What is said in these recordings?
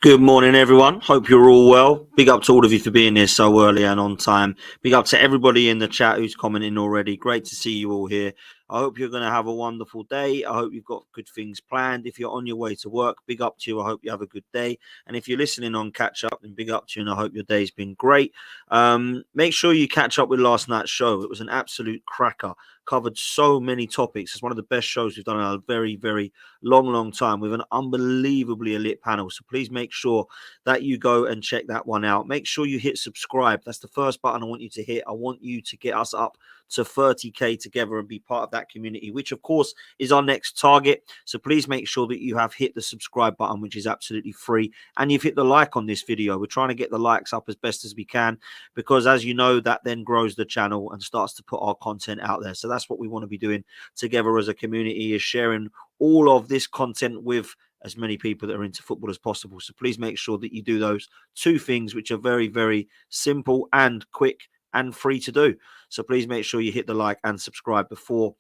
Good morning, everyone. Hope you're all well. Big up to all of you for being here so early and on time. Big up to everybody in the chat who's commenting already. Great to see you all here. I hope you're going to have a wonderful day. I hope you've got good things planned. If you're on your way to work, big up to you. I hope you have a good day. And if you're listening on catch up, then big up to you. And I hope your day's been great. Make sure you catch up with last night's show. It was an absolute cracker. Covered so many topics. It's one of the best shows we've done in a very, very long time with an unbelievably elite panel. So please make sure that you go and check that one out. Make sure you hit subscribe. That's the first button I want you to hit. I want you to get us up to 30k together and be part of that community, which of course is our next target. So please make sure that you have hit the subscribe button, which is absolutely free, and you've hit the like on this video. We're trying to get the likes up as best as we can, because as you know, that then grows the channel and starts to put our content out there. So that's what we want to be doing together as a community, is sharing all of this content with as many people that are into football as possible. So please make sure that you do those two things, which are very, very simple and quick and free to do. So please make sure you hit the like and subscribe before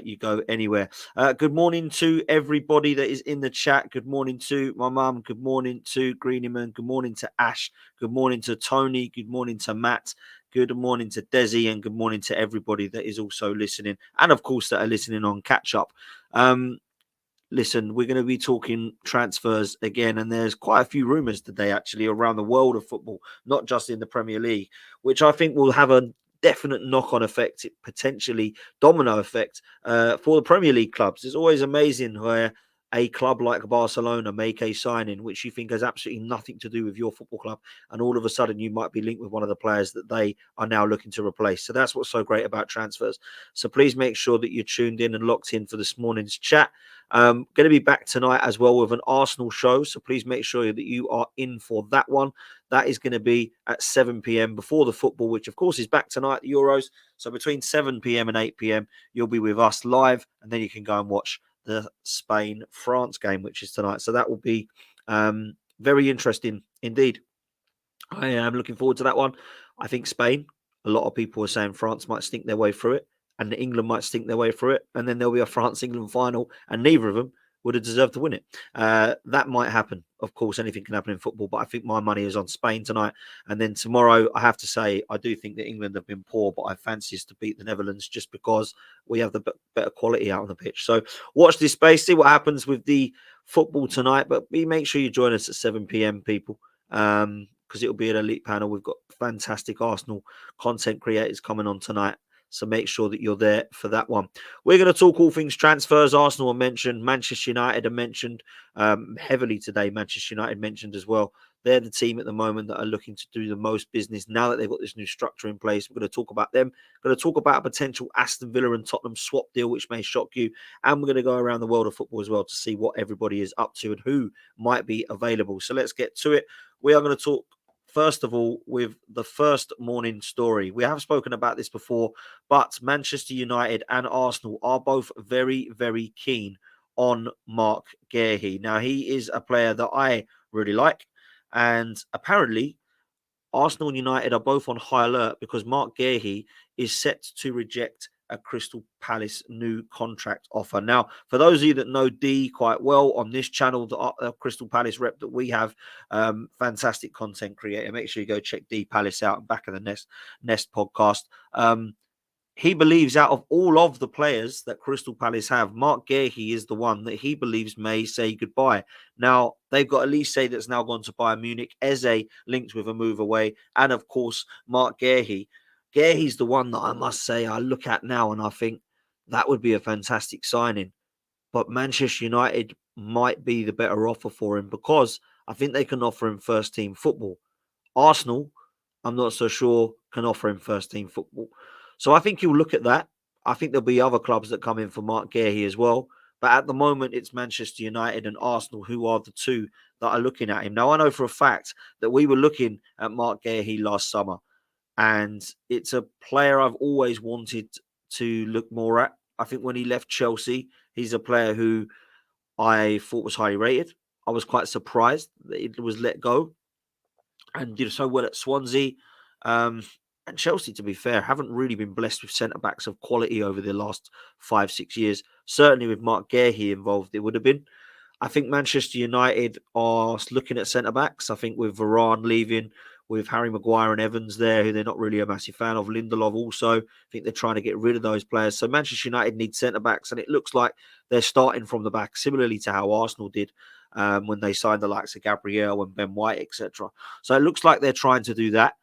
you go anywhere. Good morning to everybody that is in the chat. Good morning to my mum. Good morning to Greenyman. Good morning to Ash. Good morning to Tony. Good morning to Matt. Good morning to Desi, and good morning to everybody that is also listening, and of course that are listening on catch up. Listen, we're going to be talking transfers again, and there's quite a few rumours today actually around the world of football, not just in the Premier League, which I think will have a definite knock-on effect, potentially domino effect for the Premier League clubs. It's always amazing where a club like Barcelona make a signing which you think has absolutely nothing to do with your football club, and all of a sudden you might be linked with one of the players that they are now looking to replace. So that's what's so great about transfers. So please make sure that you're tuned in and locked in for this morning's chat. Going to be back tonight as well with an Arsenal show, so please make sure that you are in for that one. That is going to be at 7 p.m. before the football, which of course is back tonight, the Euros. So between 7 p.m. and 8 p.m. you'll be with us live, and then you can go and watch the Spain-France game, which is tonight. So that will be very interesting indeed. I am looking forward to that one. I think Spain, a lot of people are saying France might stink their way through it, and England might stink their way through it, and then there'll be a France-England final, and neither of them would have deserved to win it. That might happen. Of course, anything can happen in football, but I think my money is on Spain tonight. And then tomorrow, I have to say, I do think that England have been poor, but I fancy us to beat the Netherlands just because we have the better quality out on the pitch. So watch this space, see what happens with the football tonight, but make sure you join us at 7 p.m, people, because it'll be an elite panel. We've got fantastic Arsenal content creators coming on tonight. So make sure that you're there for that one. We're going to talk all things transfers. Arsenal are mentioned. Manchester United are mentioned heavily today. Manchester United mentioned as well. They're the team at the moment that are looking to do the most business now that they've got this new structure in place. We're going to talk about them. We're going to talk about a potential Aston Villa and Tottenham swap deal, which may shock you. And we're going to go around the world of football as well to see what everybody is up to and who might be available. So let's get to it. We are going to talk first of all with the first morning story. We have spoken about this before, but Manchester United and Arsenal are both very, very keen on Marc Guehi. Now, he is a player that I really like, and apparently Arsenal and United are both on high alert because Marc Guehi is set to reject a Crystal Palace new contract offer. Now, for those of you that know D quite well on this channel, the Crystal Palace rep that we have, fantastic content creator. Make sure you go check D Palace out, back of the Nest podcast. He believes out of all of the players that Crystal Palace have, Marc Guehi is the one that he believes may say goodbye. Now, they've got Elise that's now gone to Bayern Munich, Eze linked with a move away, and of course, Marc Guehi. Guehi's the one that I must say I look at now and I think that would be a fantastic signing. But Manchester United might be the better offer for him because I think they can offer him first team football. Arsenal, I'm not so sure, can offer him first team football. So I think he'll look at that. I think there'll be other clubs that come in for Marc Guehi as well. But at the moment, it's Manchester United and Arsenal who are the two that are looking at him. Now, I know for a fact that we were looking at Marc Guehi last summer. And it's a player I've always wanted to look more at. I think when he left Chelsea, he's a player who I thought was highly rated. I was quite surprised that it was let go and did so well at Swansea. And Chelsea, to be fair, haven't really been blessed with centre-backs of quality over the last 5-6 years. Certainly with Marc Guehi involved, it would have been. I think Manchester United are looking at centre-backs. I think with Varane leaving, with Harry Maguire and Evans there, who they're not really a massive fan of. Lindelof also. I think they're trying to get rid of those players. So Manchester United need centre-backs, and it looks like they're starting from the back, similarly to how Arsenal did when they signed the likes of Gabriel and Ben White, etc. So it looks like they're trying to do that.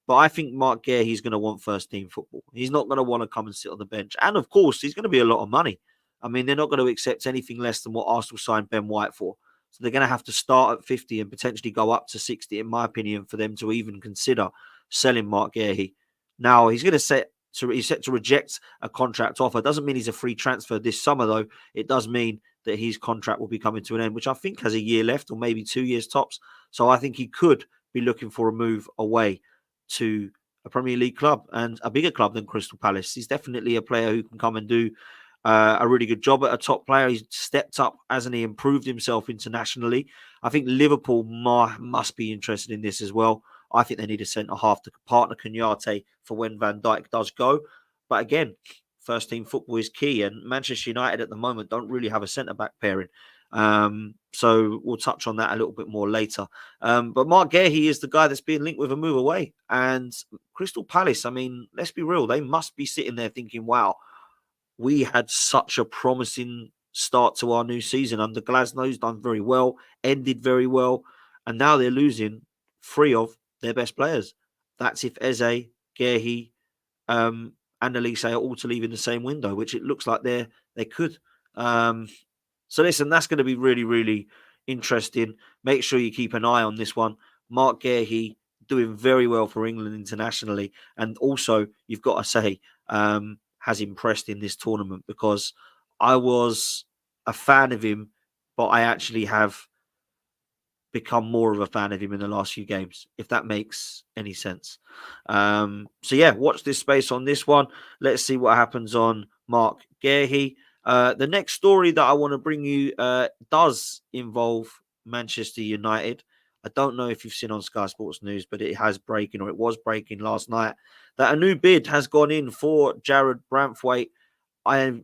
But I think Marc Guehi is going to want first-team football. He's not going to want to come and sit on the bench. And, of course, he's going to be a lot of money. I mean, they're not going to accept anything less than what Arsenal signed Ben White for. So they're going to have to start at 50 and potentially go up to 60, in my opinion, for them to even consider selling Marc Guehi. Now, he's set to reject a contract offer. Doesn't mean he's a free transfer this summer, though. It does mean that his contract will be coming to an end, which I think has a year left or maybe 2 years tops. So I think he could be looking for a move away to a Premier League club and a bigger club than Crystal Palace. He's definitely a player who can come and do a really good job at a top player. He's stepped up, hasn't he? Improved himself internationally. I think Liverpool must be interested in this as well. I think they need a centre-half to partner Kouyate for when Van Dijk does go. But again, first-team football is key, and Manchester United at the moment don't really have a centre-back pairing. So we'll touch on that a little bit more later. But Marc Guehi is the guy that's being linked with a move away. And Crystal Palace, I mean, let's be real, they must be sitting there thinking, wow, we had such a promising start to our new season under Glasnow's done very well, ended very well, and now they're losing 3 of their best players. That's if Eze, Guehi, and Elise are all to leave in the same window, which it looks like they could. So listen, that's going to be really, really interesting. Make sure you keep an eye on this one. Marc Guehi doing very well for England internationally, and also you've got to say has impressed in this tournament, because I was a fan of him, but I actually have become more of a fan of him in the last few games, if that makes any sense. So yeah, watch this space on this one. Let's see what happens on Marc Guehi. The next story that I want to bring you does involve Manchester United. I don't know if you've seen on Sky Sports News, but it was breaking last night, that a new bid has gone in for Jarrad Branthwaite. I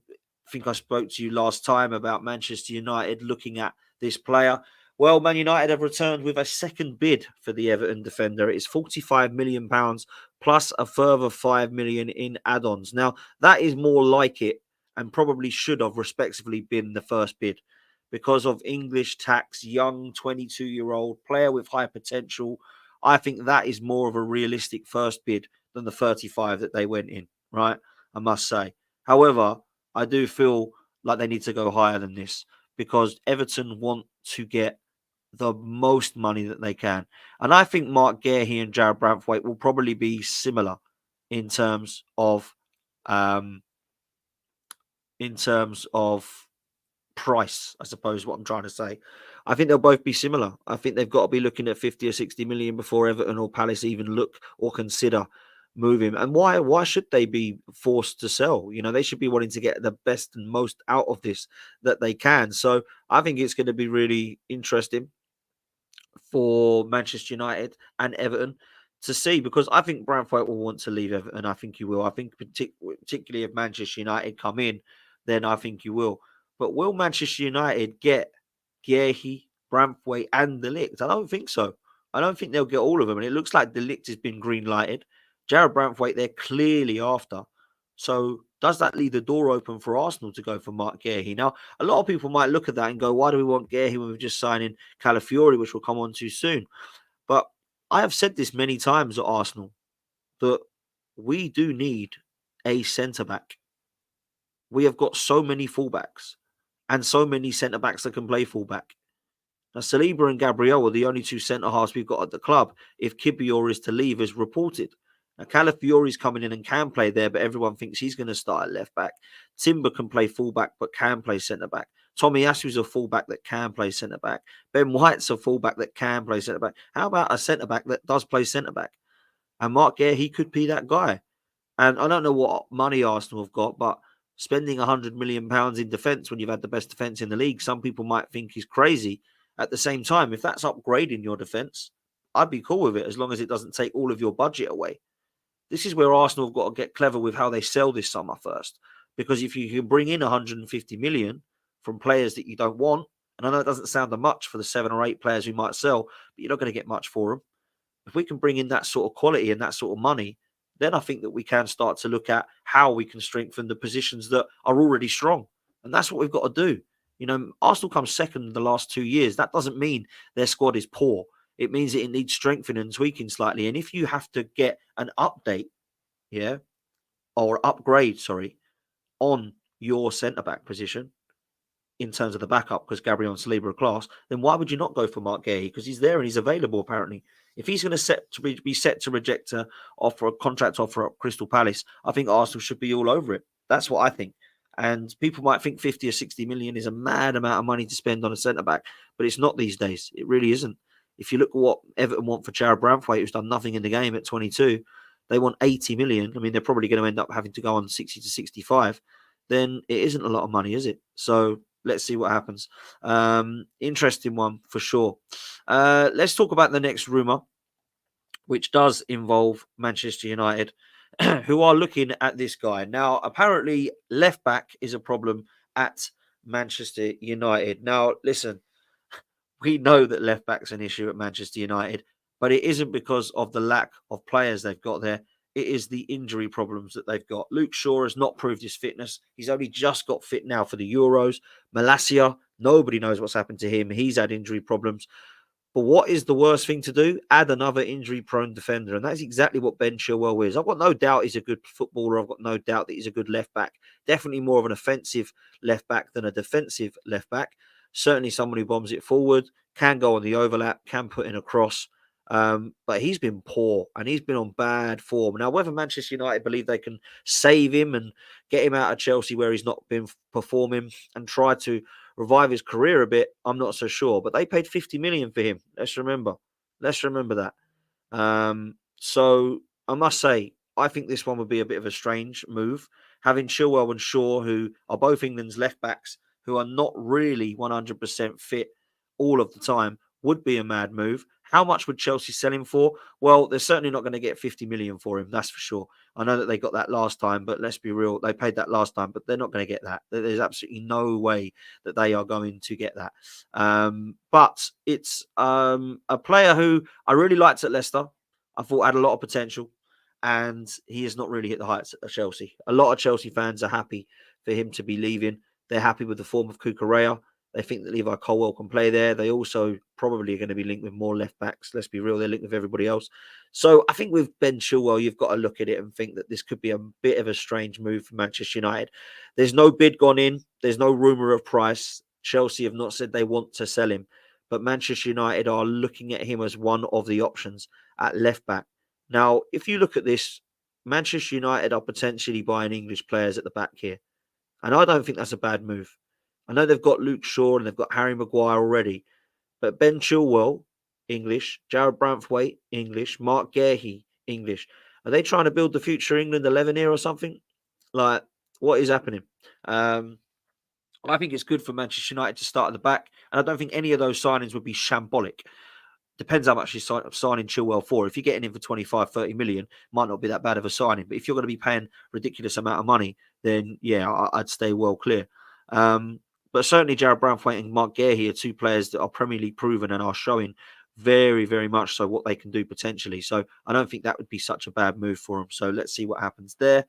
think I spoke to you last time about Manchester United looking at this player. Well, Man United have returned with a second bid for the Everton defender. It is £45 million plus a further £5 million in add-ons. Now, that is more like it, and probably should have respectively been the first bid, because of English tax, young 22-year-old player with high potential. I think that is more of a realistic first bid than the 35 that they went in, right? I must say. However, I do feel like they need to go higher than this, because Everton want to get the most money that they can. And I think Marc Guehi and Jarrad Branthwaite will probably be similar in terms of price, I suppose what I'm trying to say. I think they'll both be similar. I think they've got to be looking at 50 or 60 million before Everton or Palace even look or consider moving. And why should they be forced to sell? You know, they should be wanting to get the best and most out of this that they can. So I think it's going to be really interesting for Manchester United and Everton to see, because I think Brainthwaite will want to leave Everton. I think he will. I think particularly if Manchester United come in, then I think he will. But will Manchester United get Guehi, Brainthwaite and De Ligt? I don't think so. I don't think they'll get all of them. And it looks like De Ligt has been green-lighted. Jarrad Branthwaite, they're clearly after. So does that leave the door open for Arsenal to go for Marc Guehi? Now, a lot of people might look at that and go, why do we want Guehi when we're just signing Calafiori, which we'll come on to soon? But I have said this many times at Arsenal, that we do need a centre-back. We have got so many fullbacks and so many centre-backs that can play fullback. Now, Saliba and Gabriel are the only 2 centre-halves we've got at the club if Kibior is to leave, as reported. Now, Calafiori's coming in and can play there, but everyone thinks he's going to start at left-back. Timber can play fullback but can play centre-back. Tomiyasu's a fullback that can play centre-back. Ben White's a fullback that can play centre-back. How about a centre-back that does play centre-back? And Marc Guehi, he could be that guy. And I don't know what money Arsenal have got, but spending £100 million in defence when you've had the best defence in the league, some people might think is crazy. At the same time, if that's upgrading your defence, I'd be cool with it, as long as it doesn't take all of your budget away. This is where Arsenal have got to get clever with how they sell this summer first. Because if you can bring in 150 million from players that you don't want, And I know it doesn't sound that much for the 7 or 8 players we might sell, but you're not going to get much for them. If we can bring in that sort of quality and that sort of money, then I think that we can start to look at how we can strengthen the positions that are already strong. And that's what we've got to do. You know, Arsenal comes second in the last 2 years. That doesn't mean their squad is poor. It means that it needs strengthening and tweaking slightly. And if you have to get an update, yeah, or upgrade, sorry, on your centre-back position, in terms of the backup, because Gabriel and Saliba are class, then why would you not go for Marc Guehi? Because he's there and he's available apparently. If he's going to be set to reject a contract offer at Crystal Palace, I think Arsenal should be all over it. That's what I think. And people might think 50 or 60 million is a mad amount of money to spend on a centre back, but it's not these days. It really isn't. If you look at what Everton want for Jarrad Branthwaite, who's done nothing in the game at 22, they want 80 million. I mean, they're probably going to end up having to go on 60 to 65. Then it isn't a lot of money, is it? So let's see what happens. Interesting one for sure. Let's talk about the next rumour, which does involve Manchester United, who are looking at this guy. Now, apparently, left back is a problem at Manchester United. Now, listen, we know that left back's an issue at Manchester United, but it isn't because of the lack of players they've got there. It is the injury problems that they've got. Luke Shaw has not proved his fitness. He's only just got fit now for the Euros. Malacia, nobody knows what's happened to him. He's had injury problems. But what is the worst thing to do? Add another injury-prone defender. And that's exactly what Ben Chilwell is. I've got no doubt he's a good footballer. I've got no doubt that he's a good left-back. Definitely more of an offensive left-back than a defensive left-back. Certainly someone who bombs it forward, can go on the overlap, can put in a cross. But he's been poor and he's been on bad form. Now, whether Manchester United believe they can save him and get him out of Chelsea where he's not been performing and try to revive his career a bit, I'm not so sure. But they paid 50 million for him. Let's remember that. So I must say, I think this one would be a bit of a strange move. Having Chilwell and Shaw, who are both England's left backs, who are not really 100% fit all of the time, would be a mad move. How much would Chelsea sell him for? Well, they're certainly not going to get 50 million for him, that's for sure. I know that they got that last time, but let's be real, they paid that last time, but they're not going to get that. There's absolutely no way that they are going to get that. But it's a player who I really liked at Leicester. I thought had a lot of potential, and he has not really hit the heights at Chelsea. A lot of Chelsea fans are happy for him to be leaving. They're happy with the form of Cucurella. They think that Levi Colwell can play there. They also probably are going to be linked with more left backs. Let's be real, they're linked with everybody else. So I think with Ben Chilwell, you've got to look at it and think that this could be a bit of a strange move for Manchester United. There's no bid gone in. There's no rumour of price. Chelsea have not said they want to sell him. But Manchester United are looking at him as one of the options at left back. Now, if you look at this, Manchester United are potentially buying English players at the back here. And I don't think that's a bad move. I know they've got Luke Shaw and they've got Harry Maguire already, but Ben Chilwell, English, Jarrad Branthwaite, English, Marc Guehi, English. Are they trying to build the future England 11 here or something? Like, what is happening? I think it's good for Manchester United to start at the back, and I don't think any of those signings would be shambolic. Depends how much you're signing Chilwell for. If you're getting him for 25, 30 million, might not be that bad of a signing. But if you're going to be paying ridiculous amount of money, then yeah, I'd stay well clear. But certainly Jarrad Branthwaite and Marc Guehi are two players that are Premier League proven and are showing very, very much so what they can do potentially. So I don't think that would be such a bad move for them. So let's see what happens there.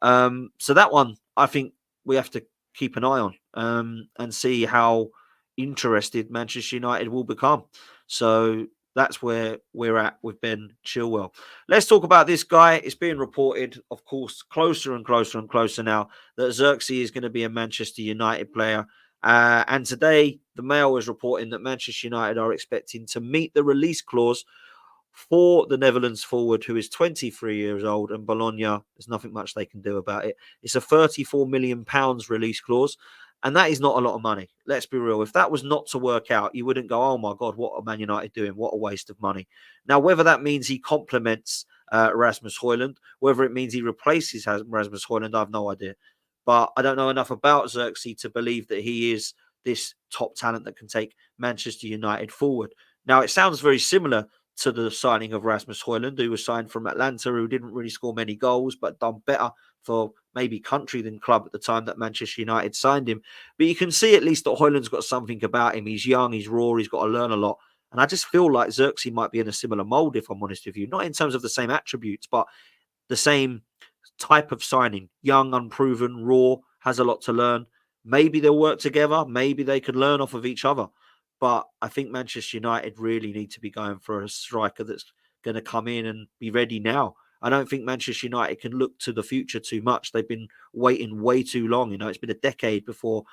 So that one, I think we have to keep an eye on and see how interested Manchester United will become. So that's where we're at with Ben Chilwell. Let's talk about this guy. It's being reported, of course, closer and closer and closer now that Zirkzee is going to be a Manchester United player. And today, the Mail is reporting that Manchester United are expecting to meet the release clause for the Netherlands forward, who is 23 years old, and Bologna, there's nothing much they can do about it. It's a £34 million release clause, and that is not a lot of money. Let's be real. If that was not to work out, you wouldn't go, oh my God, what are Man United doing? What a waste of money. Now, whether that means he complements Rasmus Højlund, whether it means he replaces Rasmus Højlund, I have no idea. But I don't know enough about Zirkzee to believe that he is this top talent that can take Manchester United forward. Now, it sounds very similar to the signing of Rasmus Højlund, who was signed from Atlanta, who didn't really score many goals, but done better for maybe country than club at the time that Manchester United signed him. But you can see at least that Højlund's got something about him. He's young, he's raw, he's got to learn a lot. And I just feel like Zirkzee might be in a similar mould, if I'm honest with you. Not in terms of the same attributes, but the same type of signing. Young, unproven, raw, has a lot to learn. Maybe they'll work together. Maybe they could learn off of each other. But I think Manchester United really need to be going for a striker that's going to come in and be ready now. I don't think Manchester United can look to the future too much. They've been waiting way too long. It's been a decade or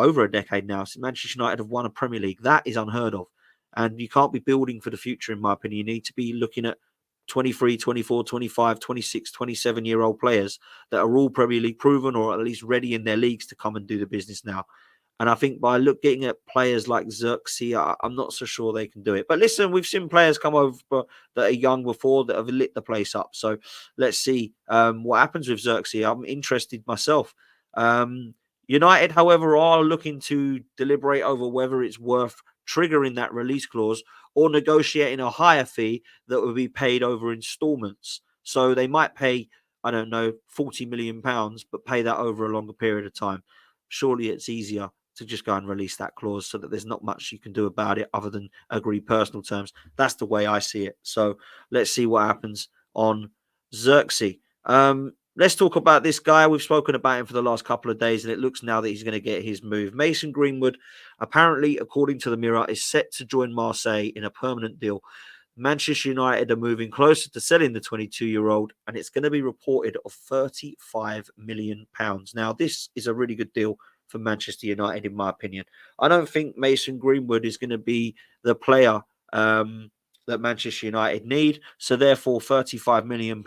over a decade now, since Manchester United have won a Premier League. That is unheard of. And you can't be building for the future, in my opinion. You need to be looking at 23, 24, 25, 26, 27-year-old players that are all Premier League proven or at least ready in their leagues to come and do the business now. And I think by getting at players like Zirkzee, I'm not so sure they can do it. But listen, we've seen players come over that are young before that have lit the place up. So let's see what happens with Zirkzee. I'm interested myself. United, however, are looking to deliberate over whether it's worth triggering that release clause or negotiating a higher fee that would be paid over installments. So they might pay, I don't know, £40 million, but pay that over a longer period of time. Surely it's easier to just go and release that clause so that there's not much you can do about it other than agree personal terms. That's the way I see it. So let's see what happens on Zirkzee. Let's talk about this guy. We've spoken about him for the last couple of days, and it looks now that he's going to get his move. Mason Greenwood, apparently, according to the Mirror, is set to join Marseille in a permanent deal. Manchester United are moving closer to selling the 22-year-old, and it's going to be reported of £35 million. Now, this is a really good deal for Manchester United, in my opinion. I don't think Mason Greenwood is going to be the player that Manchester United need. So therefore, £35 million,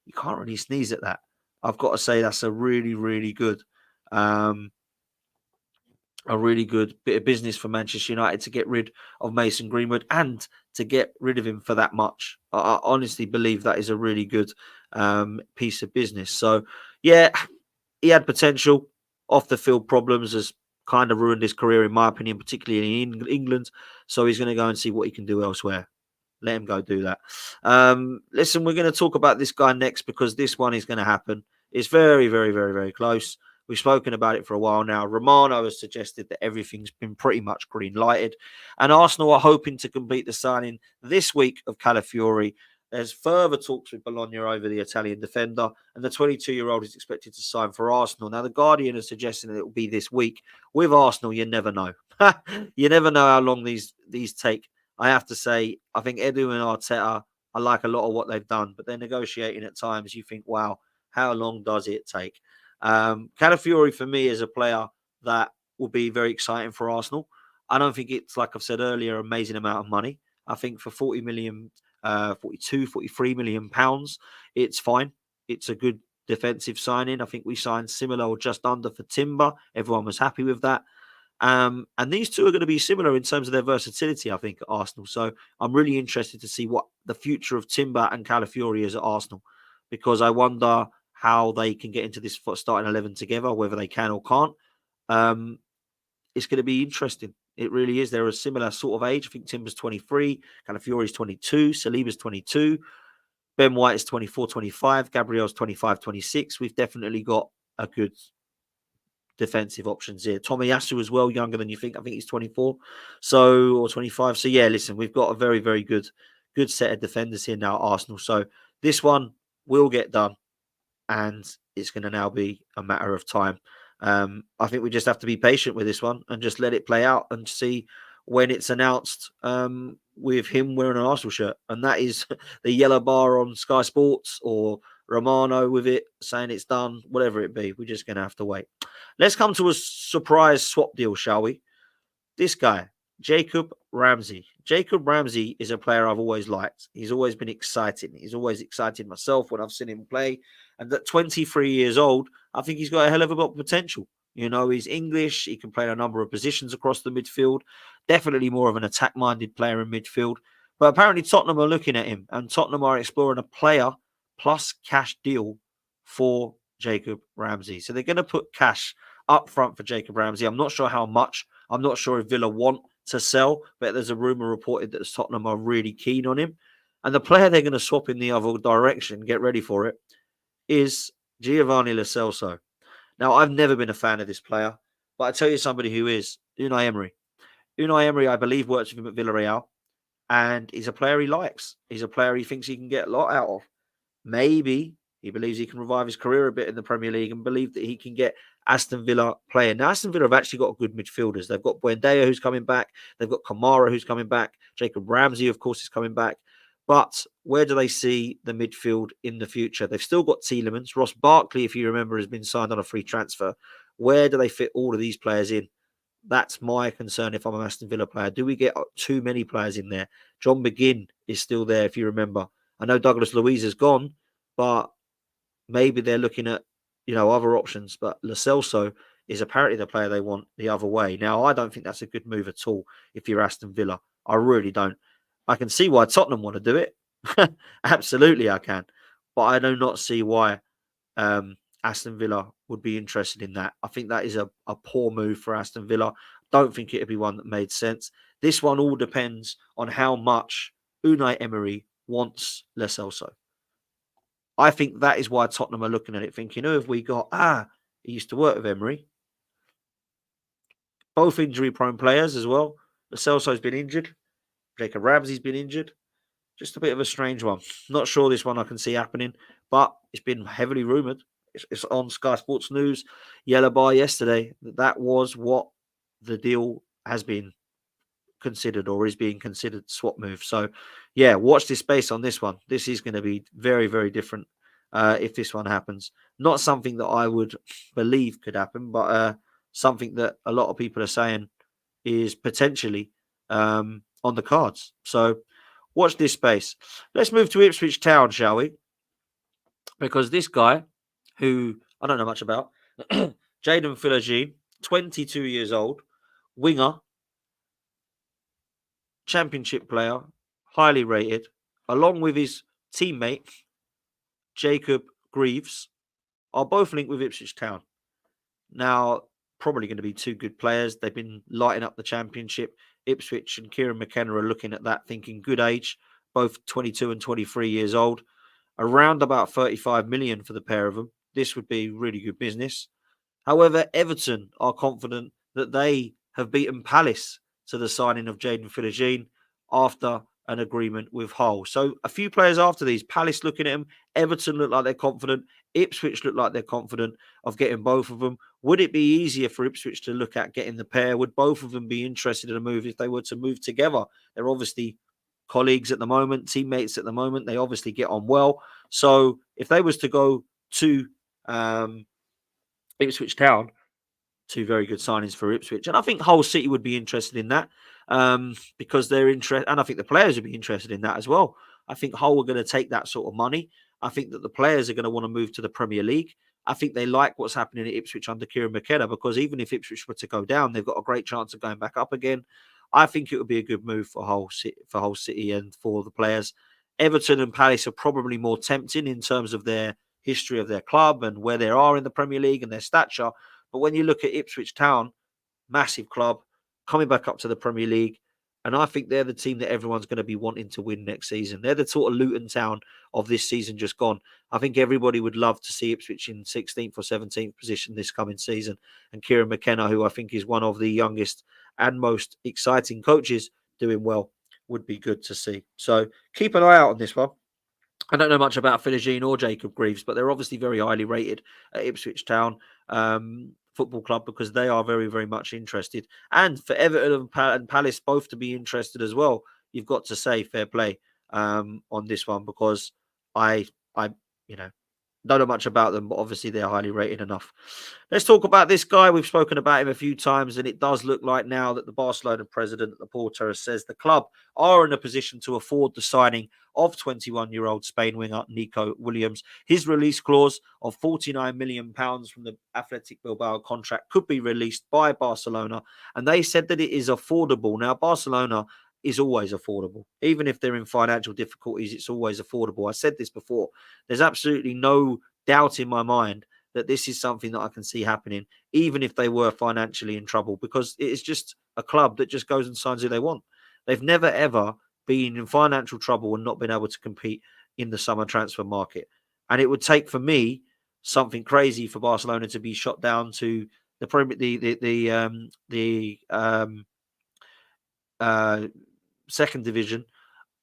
you can't really sneeze at that. I've got to say that's a really, really good bit of business for Manchester United to get rid of Mason Greenwood and to get rid of him for that much. I honestly believe that is a really good piece of business. So, yeah, he had potential. Off the field problems has kind of ruined his career, in my opinion, particularly in England. So he's going to go and see what he can do elsewhere. Let him go do that. Listen, we're going to talk about this guy next because this one is going to happen. It's very, very, very, very close. We've spoken about it for a while now. Romano has suggested that everything's been pretty much green lighted. And Arsenal are hoping to complete the signing this week of Calafiori. There's further talks with Bologna over the Italian defender, and the 22-year-old is expected to sign for Arsenal. Now, the Guardian is suggesting that it will be this week. With Arsenal, you never know. You never know how long these take. I have to say, I think Edu and Arteta, I like a lot of what they've done, but they're negotiating at times. You think, wow, how long does it take? Calafiori, for me, is a player that will be very exciting for Arsenal. I don't think it's, like I've said earlier, an amazing amount of money. I think for 40 million 42, 43 million pounds. It's fine. It's a good defensive signing. I think we signed similar or just under for Timber. Everyone was happy with that. And these two are going to be similar in terms of their versatility, I think, at Arsenal. So I'm really interested to see what the future of Timber and Calafiori is at Arsenal, because I wonder how they can get into this starting 11 together, whether they can or can't. It's going to be interesting. It really is. They're a similar sort of age. I think Timber's 23, Calafiori's 22, Saliba's 22, Ben White is 24, 25, Gabriel's 25, 26. We've definitely got a good defensive options here. Tomiyasu as well, younger than you think. I think he's 24, or 25. So yeah, listen, we've got a very, very good set of defenders here now at Arsenal. So this one will get done, and it's going to now be a matter of time. I think we just have to be patient with this one and just let it play out and see when it's announced with him wearing an Arsenal shirt. And that is the yellow bar on Sky Sports or Romano with it saying it's done, whatever it be. We're just going to have to wait. Let's come to a surprise swap deal, shall we? This guy, Jacob Ramsey. Jacob Ramsey is a player I've always liked. He's always been exciting. He's always excited myself when I've seen him play. And at 23 years old, I think he's got a hell of a lot of potential. You know, he's English. He can play a number of positions across the midfield. Definitely more of an attack-minded player in midfield. But apparently Tottenham are looking at him, and Tottenham are exploring a player plus cash deal for Jacob Ramsey. So they're going to put cash up front for Jacob Ramsey. I'm not sure how much. I'm not sure if Villa want to sell, but there's a rumour reported that Tottenham are really keen on him. And the player they're going to swap in the other direction, get ready for it, is Giovanni Lo Celso. Now, I've never been a fan of this player, but I tell you somebody who is, Unai Emery. Unai Emery, I believe, works with him at Villarreal, and he's a player he likes. He's a player he thinks he can get a lot out of. Maybe he believes he can revive his career a bit in the Premier League and believe that he can get Aston Villa playing. Now, Aston Villa have actually got good midfielders. They've got Buendia, who's coming back. They've got Kamara, who's coming back. Jacob Ramsey, of course, is coming back. But where do they see the midfield in the future? They've still got Tielemans. Ross Barkley, if you remember, has been signed on a free transfer. Where do they fit all of these players in? That's my concern if I'm an Aston Villa player. Do we get too many players in there? John McGinn is still there, if you remember. I know Douglas Luiz is gone, but maybe they're looking at, other options. But Lo Celso is apparently the player they want the other way. Now, I don't think that's a good move at all if you're Aston Villa. I really don't. I can see why Tottenham want to do it. Absolutely, I can. But I do not see why Aston Villa would be interested in that. I think that is a poor move for Aston Villa. Don't think it would be one that made sense. This one all depends on how much Unai Emery wants Lo Celso. I think that is why Tottenham are looking at it, thinking, who have we got? He used to work with Emery. Both injury-prone players as well. Lo Celso's been injured. Jacob Ramsey's been injured. Just a bit of a strange one. Not sure this one I can see happening, but it's been heavily rumoured. It's on Sky Sports News, Yellow Bar yesterday. That was what the deal has been considered or is being considered swap move. So, yeah, watch this space on this one. This is going to be very, very different if this one happens. Not something that I would believe could happen, but something that a lot of people are saying is potentially on the cards. So, watch this space. Let's move to Ipswich Town, shall we? Because this guy, who I don't know much about, Jadon Philogene, 22 years old, winger, championship player, highly rated, along with his teammate, Jacob Greaves, are both linked with Ipswich Town. Now, probably going to be two good players. They've been lighting up the championship. Ipswich and Kieran McKenna are looking at that, thinking good age, both 22 and 23 years old. Around about 35 million for the pair of them. This would be really good business. However, Everton are confident that they have beaten Palace to the signing of Jadon Philogene after an agreement with Hull. So a few players after these, Palace looking at them, Everton look like they're confident, Ipswich look like they're confident of getting both of them. Would it be easier for Ipswich to look at getting the pair? Would both of them be interested in a move if they were to move together? They're obviously colleagues at the moment, teammates at the moment. They obviously get on well. So if they was to go to Ipswich Town, two very good signings for Ipswich. And I think Hull City would be interested in that because they're interested. And I think the players would be interested in that as well. I think Hull are going to take that sort of money. I think that the players are going to want to move to the Premier League. I think they like what's happening at Ipswich under Kieran McKenna because even if Ipswich were to go down, they've got a great chance of going back up again. I think it would be a good move for Hull City and for the players. Everton and Palace are probably more tempting in terms of their history of their club and where they are in the Premier League and their stature. But when you look at Ipswich Town, massive club, coming back up to the Premier League, and I think they're the team that everyone's going to be wanting to win next season. They're the sort of Luton Town of this season just gone. I think everybody would love to see Ipswich in 16th or 17th position this coming season. And Kieran McKenna, who I think is one of the youngest and most exciting coaches, doing well, would be good to see. So keep an eye out on this one. I don't know much about Philogene or Jacob Greaves, but they're obviously very highly rated at Ipswich Town Football Club because they are very, very much interested. And for Everton and Palace both to be interested as well, you've got to say fair play on this one because I don't know much about them, but obviously they're highly rated enough. Let's talk about this guy. We've spoken about him a few times, and it does look like now that the Barcelona president, Laporta, says the club are in a position to afford the signing of 21-year-old Spain winger Nico Williams. His release clause of £49 million from the Athletic Bilbao contract could be released by Barcelona, and they said that it is affordable. Now, Barcelona is always affordable. Even if they're in financial difficulties, it's always affordable. I said this before. There's absolutely no doubt in my mind that this is something that I can see happening, even if they were financially in trouble, because it is just a club that just goes and signs who they want. They've never, ever been in financial trouble and not been able to compete in the summer transfer market. And it would take, for me, something crazy for Barcelona to be shot down to the second division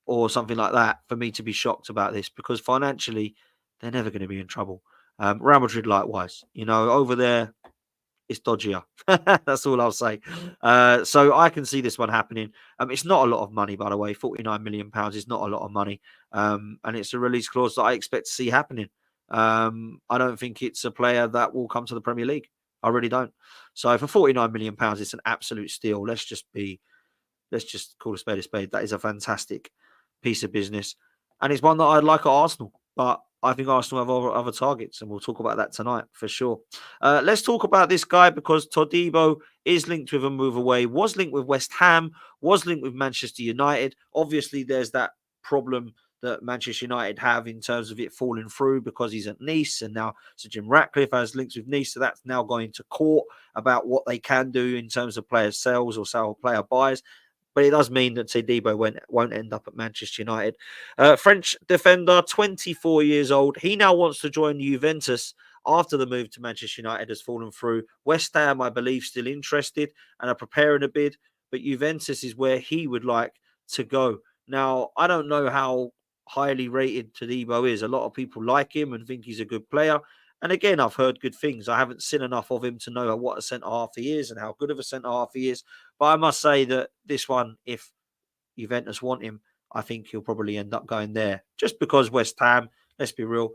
or something like that for me to be shocked about this, because financially they're never going to be in trouble. Real Madrid likewise, over there it's dodgier. That's all I'll say. So I can see this one happening. It's not a lot of money, by the way. £49 million is not a lot of money. And it's a release clause that I expect to see happening. I don't think it's a player that will come to the Premier League. I really don't. So for £49 million, it's an absolute steal. Let's just call a spade a spade. That is a fantastic piece of business. And it's one that I'd like at Arsenal. But I think Arsenal have other targets, and we'll talk about that tonight for sure. Let's talk about this guy, because Todibo is linked with a move away, was linked with West Ham, was linked with Manchester United. Obviously, there's that problem that Manchester United have in terms of it falling through because he's at Nice, and now Sir Jim Ratcliffe has links with Nice, so that's now going to court about what they can do in terms of player sales or player buys. But it does mean that Todibo won't end up at Manchester United. French defender, 24 years old. He now wants to join Juventus after the move to Manchester United has fallen through. West Ham, I believe, still interested and are preparing a bid. But Juventus is where he would like to go. Now, I don't know how highly rated Todibo is. A lot of people like him and think he's a good player. And again, I've heard good things. I haven't seen enough of him to know what a centre-half he is and how good of a centre-half he is. But I must say that this one, if Juventus want him, I think he'll probably end up going there. Just because West Ham, let's be real,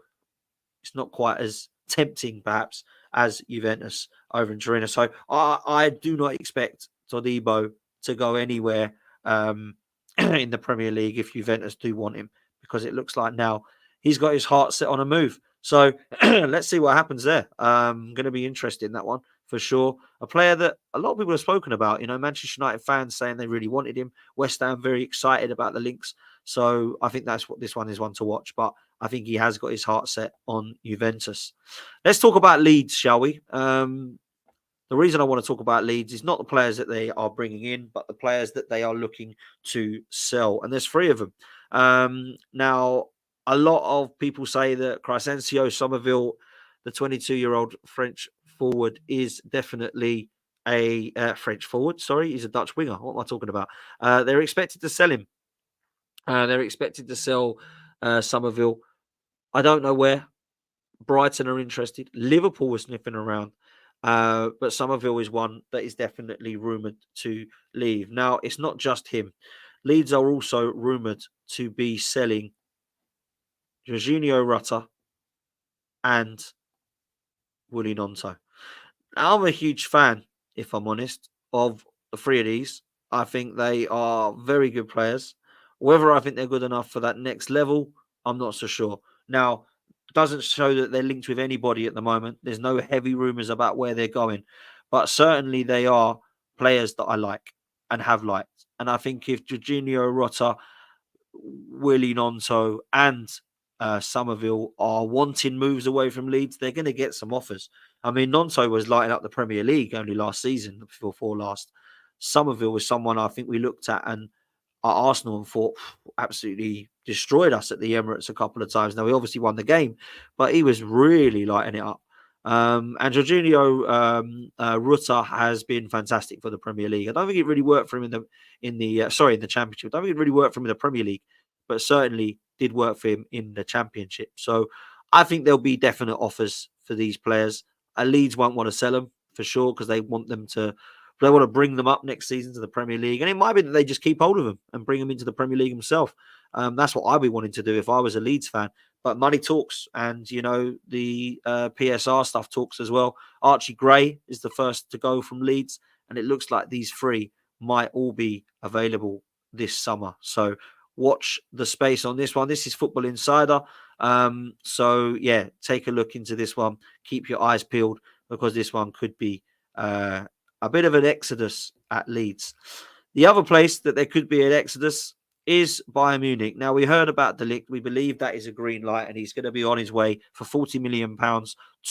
it's not quite as tempting, perhaps, as Juventus over in Turin. So I do not expect Todibo to go anywhere in the Premier League if Juventus do want him, because it looks like now he's got his heart set on a move. So let's see what happens there. Going to be interested in that one for sure. A player that a lot of people have spoken about, Manchester United fans saying they really wanted him. West Ham very excited about the links. So I think that's what this one is one to watch. But I think he has got his heart set on Juventus. Let's talk about Leeds, shall we? The reason I want to talk about Leeds is not the players that they are bringing in, but the players that they are looking to sell. And there's 3 of them. Now, a lot of people say that Crescencio Somerville, the 22-year-old French forward, is definitely a French forward. Sorry, he's a Dutch winger. What am I talking about? They're expected to sell him. They're expected to sell Somerville. I don't know where. Brighton are interested. Liverpool was sniffing around. But Somerville is one that is definitely rumoured to leave. Now, it's not just him. Leeds are also rumoured to be selling Jorginho Rutter and Willy Gnonto. Now, I'm a huge fan, if I'm honest, of the 3 of these. I think they are very good players. Whether I think they're good enough for that next level, I'm not so sure. Now, it doesn't show that they're linked with anybody at the moment. There's no heavy rumours about where they're going. But certainly they are players that I like and have liked. And I think if Jorginho Rutter, Willy Gnonto and Somerville are wanting moves away from Leeds, they're going to get some offers. I mean, Gnonto was lighting up the Premier League only last season, before last. Somerville was someone I think we looked at and at Arsenal and thought absolutely destroyed us at the Emirates a couple of times. Now, he obviously won the game, but he was really lighting it up. And Jorginho Rutter has been fantastic for the Premier League. I don't think it really worked for him in the Championship. I don't think it really worked for him in the Premier League, but certainly did work for him in the Championship. So I think there'll be definite offers for these players. Leeds won't want to sell them for sure, because they want to bring them up next season to the Premier League. And it might be that they just keep hold of them and bring them into the Premier League himself. That's what I'd be wanting to do if I was a Leeds fan. But money talks, and, the PSR stuff talks as well. Archie Gray is the first to go from Leeds, and it looks like these 3 might all be available this summer. So watch the space on this one. This is Football Insider. So, yeah, take a look into this one. Keep your eyes peeled, because this one could be a bit of an exodus at Leeds. The other place that there could be an exodus is Bayern Munich. Now, we heard about De Ligt. We believe that is a green light, and he's going to be on his way for £40 million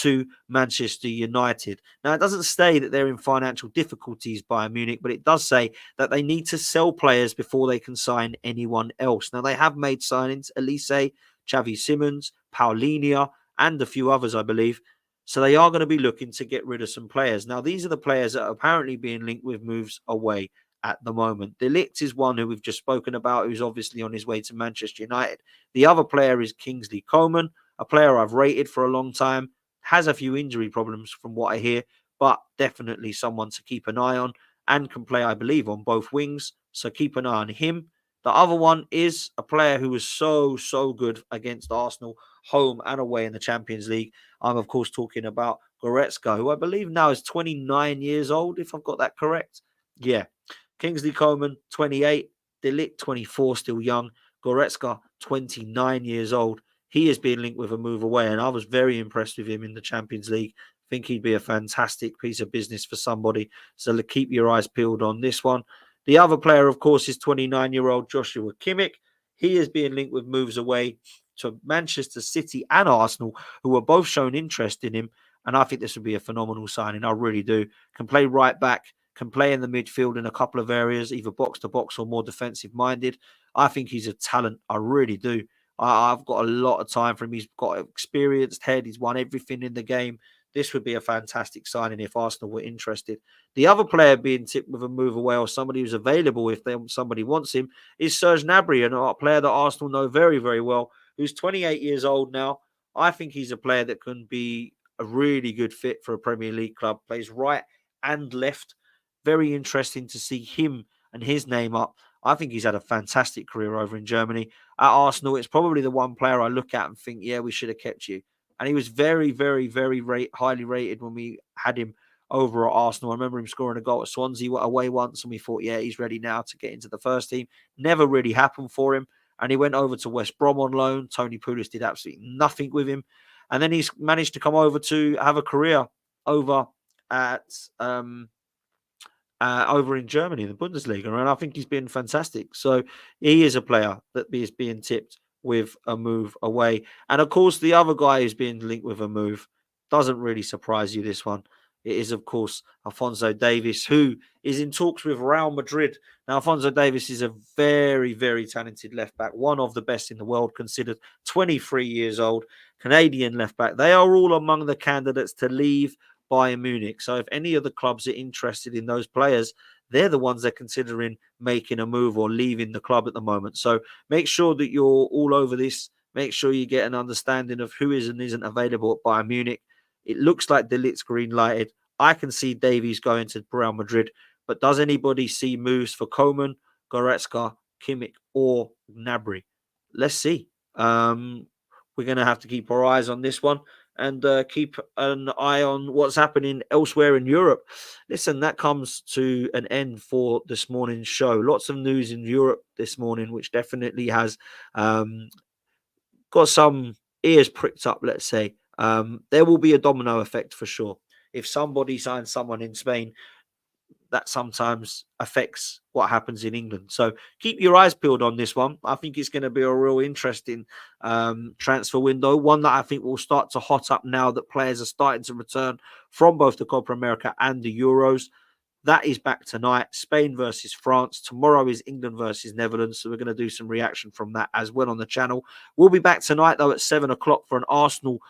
to Manchester United. Now, it doesn't say that they're in financial difficulties, Bayern Munich, but it does say that they need to sell players before they can sign anyone else. Now, they have made signings: Elise, Xavi Simons, Paulinho, and a few others, I believe. So they are going to be looking to get rid of some players. Now, these are the players that are apparently being linked with moves away at the moment. De Ligt is one who we've just spoken about, who's obviously on his way to Manchester United. The other player is Kingsley Coman, a player I've rated for a long time, has a few injury problems from what I hear, but definitely someone to keep an eye on and can play, I believe, on both wings. So keep an eye on him. The other one is a player who was so good against Arsenal, home and away in the Champions League. I'm, of course, talking about Goretzka, who I believe now is 29 years old, if I've got that correct. Yeah. Kingsley Coman, 28. De Ligt, 24, still young. Goretzka, 29 years old. He is being linked with a move away, and I was very impressed with him in the Champions League. I think he'd be a fantastic piece of business for somebody. So keep your eyes peeled on this one. The other player, of course, is 29-year-old Joshua Kimmich. He is being linked with moves away to Manchester City and Arsenal, who are both shown interest in him. And I think this would be a phenomenal signing. I really do. Can play right back, can play in the midfield in a couple of areas, either box to box or more defensive minded. I think he's a talent. I really do. I've got a lot of time for him. He's got an experienced head. He's won everything in the game. This would be a fantastic signing if Arsenal were interested. The other player being tipped with a move away, or somebody who's available if somebody wants him, is Serge Gnabry, a player that Arsenal know very, very well, who's 28 years old now. I think he's a player that can be a really good fit for a Premier League club. Plays right and left. Very interesting to see him and his name up. I think he's had a fantastic career over in Germany. At Arsenal, it's probably the one player I look at and think, yeah, we should have kept you. And he was very, very, very highly rated when we had him over at Arsenal. I remember him scoring a goal at Swansea away once, and we thought, yeah, he's ready now to get into the first team. Never really happened for him. And he went over to West Brom on loan. Tony Pulis did absolutely nothing with him. And then he's managed to come over to have a career over at over in Germany, in the Bundesliga. And I think he's been fantastic. So he is a player that is being tipped with a move away. And of course, the other guy who's being linked with a move doesn't really surprise you, this one. It is, of course, Alphonso Davies, who is in talks with Real Madrid. Now, Alphonso Davies is a very, very talented left back, one of the best in the world, considered 23 years old, Canadian left back. They are all among the candidates to leave Bayern Munich. So if any of the clubs are interested in those players, they're the ones they're considering making a move or leaving the club at the moment. So make sure that you're all over this. Make sure you get an understanding of who is and isn't available at Bayern Munich. It looks like De Ligt's green lighted. I can see Davies going to Real Madrid, but does anybody see moves for Coman, Goretzka, Kimmich, or Gnabry? Let's see. We're going to have to keep our eyes on this one and keep an eye on what's happening elsewhere in Europe. Listen, that comes to an end for this morning's show. Lots of news in Europe this morning, which definitely has got some ears pricked up, let's say. There will be a domino effect for sure. If somebody signs someone in Spain, that sometimes affects what happens in England. So keep your eyes peeled on this one. I think it's going to be a real interesting transfer window, one that I think will start to hot up now that players are starting to return from both the Copa America and the Euros. That is back tonight. Spain versus France. Tomorrow is England versus Netherlands. So we're going to do some reaction from that as well on the channel. We'll be back tonight, though, at 7 o'clock for an Arsenal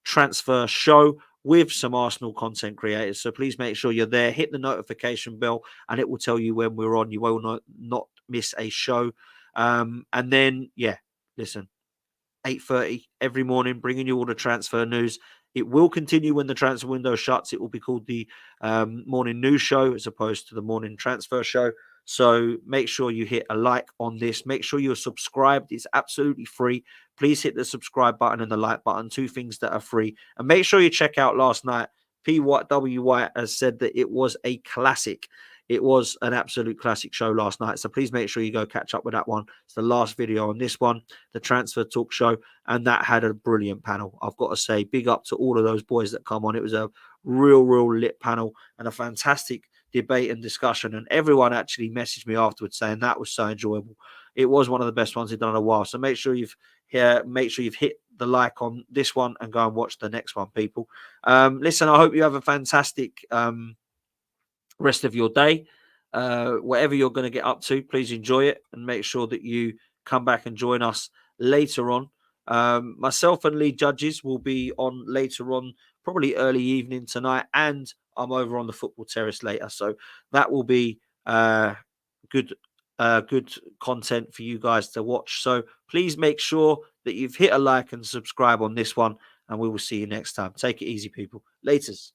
transfer show with some Arsenal content creators. So please make sure you're there. Hit the notification bell and it will tell you when we're on. You will not miss a show. And then, yeah, listen, 8:30 every morning, bringing you all the transfer news. It will continue when the transfer window shuts. It will be called the morning news show as opposed to the morning transfer show. So make sure you hit a like on this. Make sure you're subscribed. It's absolutely free. Please hit the subscribe button and the like button. Two things that are free. And make sure you check out last night. PWY has said that it was a classic. It was an absolute classic show last night. So please make sure you go catch up with that one. It's the last video on this one, the Transfer Talk Show. And that had a brilliant panel. I've got to say, big up to all of those boys that come on. It was a real lit panel and a fantastic debate and discussion. And everyone actually messaged me afterwards saying that was so enjoyable. It was one of the best ones they've done in a while. So make sure you've hit the like on this one and go and watch the next one, people. Listen, I hope you have a fantastic rest of your day. Whatever you're going to get up to, please enjoy it and make sure that you come back and join us later on Myself and lead judges will be on later on, probably early evening tonight, and I'm over on the football terrace later. So that will be good content for you guys to watch. So please make sure that you've hit a like and subscribe on this one, and we will see you next time. Take it easy, people. Laters.